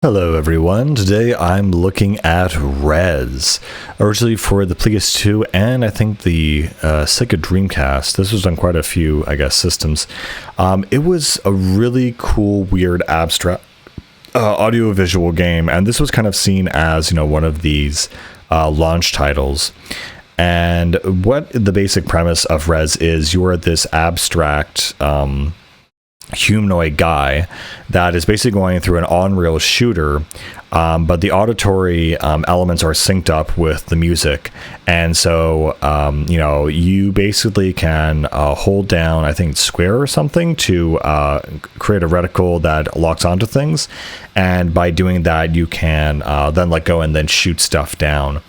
Hello everyone, today I'm looking at Rez, originally for the PS2 and I think the Sega Dreamcast. This was on quite a few, systems. It was a really cool, weird, abstract audio-visual game, and this was kind of seen as, one of these launch titles. And what the basic premise of Rez is, you're this abstract humanoid guy that is basically going through an on-rail shooter, but the auditory elements are synced up with the music, and so you basically can hold down, I think, square or something to create a reticle that locks onto things, and by doing that you can then let go and then shoot stuff down.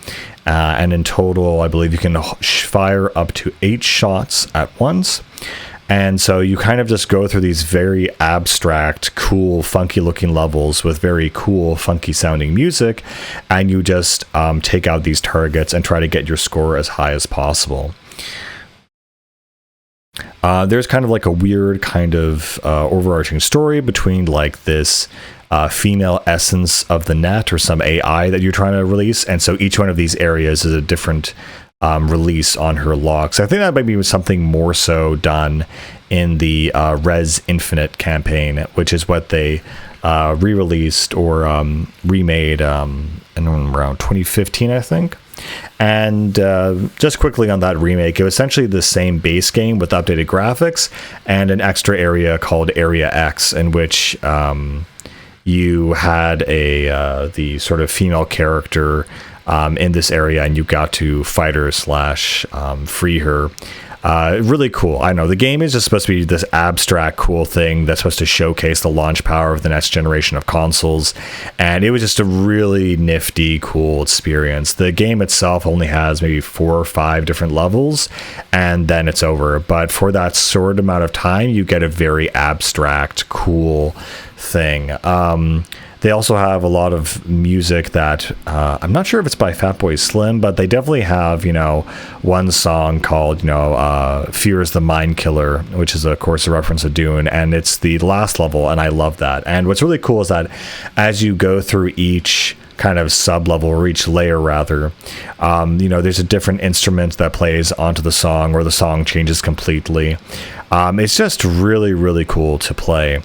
And in total, I believe you can fire up to 8 shots at once. And so you kind of just go through these very abstract, cool, funky-looking levels with very cool, funky-sounding music, and you just take out these targets and try to get your score as high as possible. There's kind of like a weird kind of overarching story between like this female essence of the net or some AI that you're trying to release, and so each one of these areas is a different release on her logs. I think that might be something more so done in the Rez Infinite campaign, which is what they re-released or remade in around 2015, I think. And just quickly on that remake, it was essentially the same base game with updated graphics and an extra area called Area X, in which you had the sort of female character in this area, and you got to fight her / free her. Really cool. I know the game is just supposed to be this abstract, cool thing that's supposed to showcase the launch power of the next generation of consoles, and it was just a really nifty, cool experience. The game itself only has maybe 4 or 5 different levels, and then it's over. But for that short amount of time, you get a very abstract, cool thing. They also have a lot of music that I'm not sure if it's by Fatboy Slim, but they definitely have, one song called, Fear is the Mind Killer, which is, of course, a reference to Dune, and it's the last level, and I love that. And what's really cool is that as you go through each kind of sub-level, or each layer rather, there's a different instrument that plays onto the song, or the song changes completely. It's just really, really cool to play.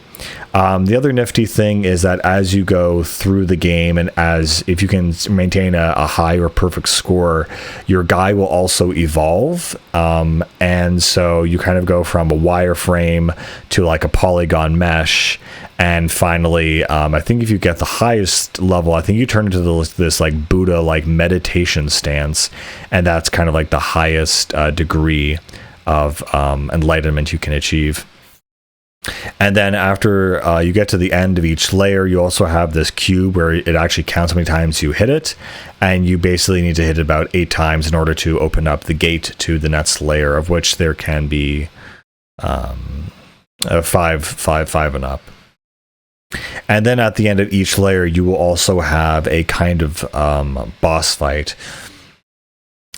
The other nifty thing is that as you go through the game, and if you can maintain a high or perfect score, your guy will also evolve. And so you kind of go from a wireframe to like a polygon mesh. And finally, I think if you get the highest level, I think you turn into this like Buddha like meditation stance. And that's kind of like the highest degree of enlightenment you can achieve. And then after you get to the end of each layer, you also have this cube where it actually counts how many times you hit it, and you basically need to hit it about 8 times in order to open up the gate to the next layer, of which there can be 5 and up. And then at the end of each layer, you will also have a kind of boss fight,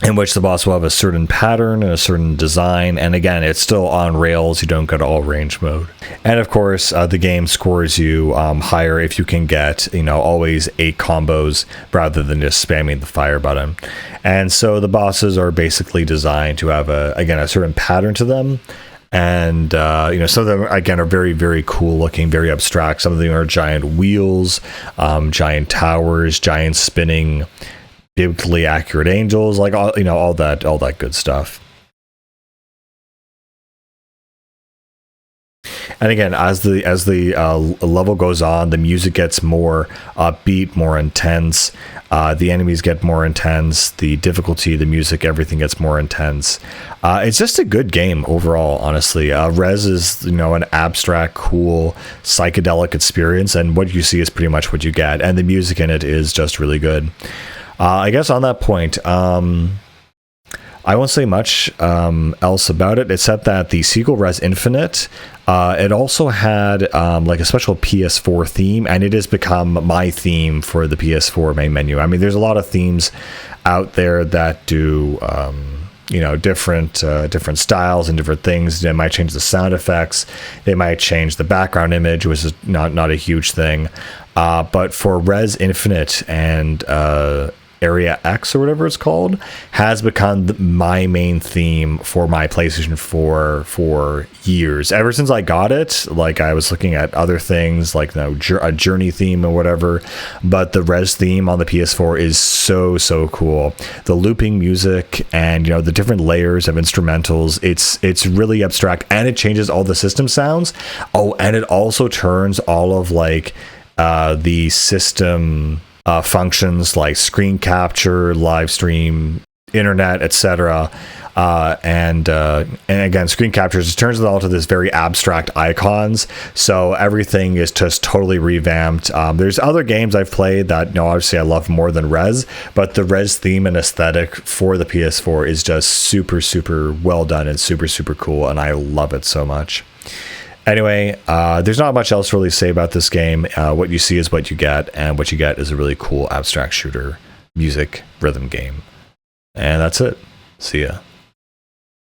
in which the boss will have a certain pattern and a certain design, and again, it's still on rails. You don't go to all range mode. And of course, the game scores you higher if you can get, always 8 combos rather than just spamming the fire button. And so the bosses are basically designed to have a certain pattern to them. And some of them again are very, very cool looking, very abstract. Some of them are giant wheels, giant towers, giant spinning, biblically accurate angels, like all that good stuff. And again, as the level goes on, the music gets more upbeat, more intense. The enemies get more intense. The difficulty, the music, everything gets more intense. It's just a good game overall, honestly. Rez is, an abstract, cool, psychedelic experience, and what you see is pretty much what you get. And the music in it is just really good. I guess on that point, I won't say much else about it, except that the sequel, Rez Infinite, it also had like a special PS4 theme, and it has become my theme for the PS4 main menu. I mean, there's a lot of themes out there that do different styles and different things. They might change the sound effects. They might change the background image, which is not a huge thing. But for Res Infinite and Area X or whatever it's called has become my main theme for my PlayStation 4 for years. Ever since I got it, like I was looking at other things like a Journey theme or whatever, but the Res theme on the PS4 is so cool. The looping music and the different layers of instrumentals, it's really abstract, and it changes all the system sounds. Oh, and it also turns all of like the system functions like screen capture, live stream, internet, etc. And again, screen captures, it turns it all to this very abstract icons. So everything is just totally revamped. There's other games I've played that, obviously I love more than Res, but the Res theme and aesthetic for the PS4 is just super well done and super cool, and I love it so much. Anyway, there's not much else to really say about this game. What you see is what you get, and what you get is a really cool abstract shooter, music, rhythm game. And that's it. See ya.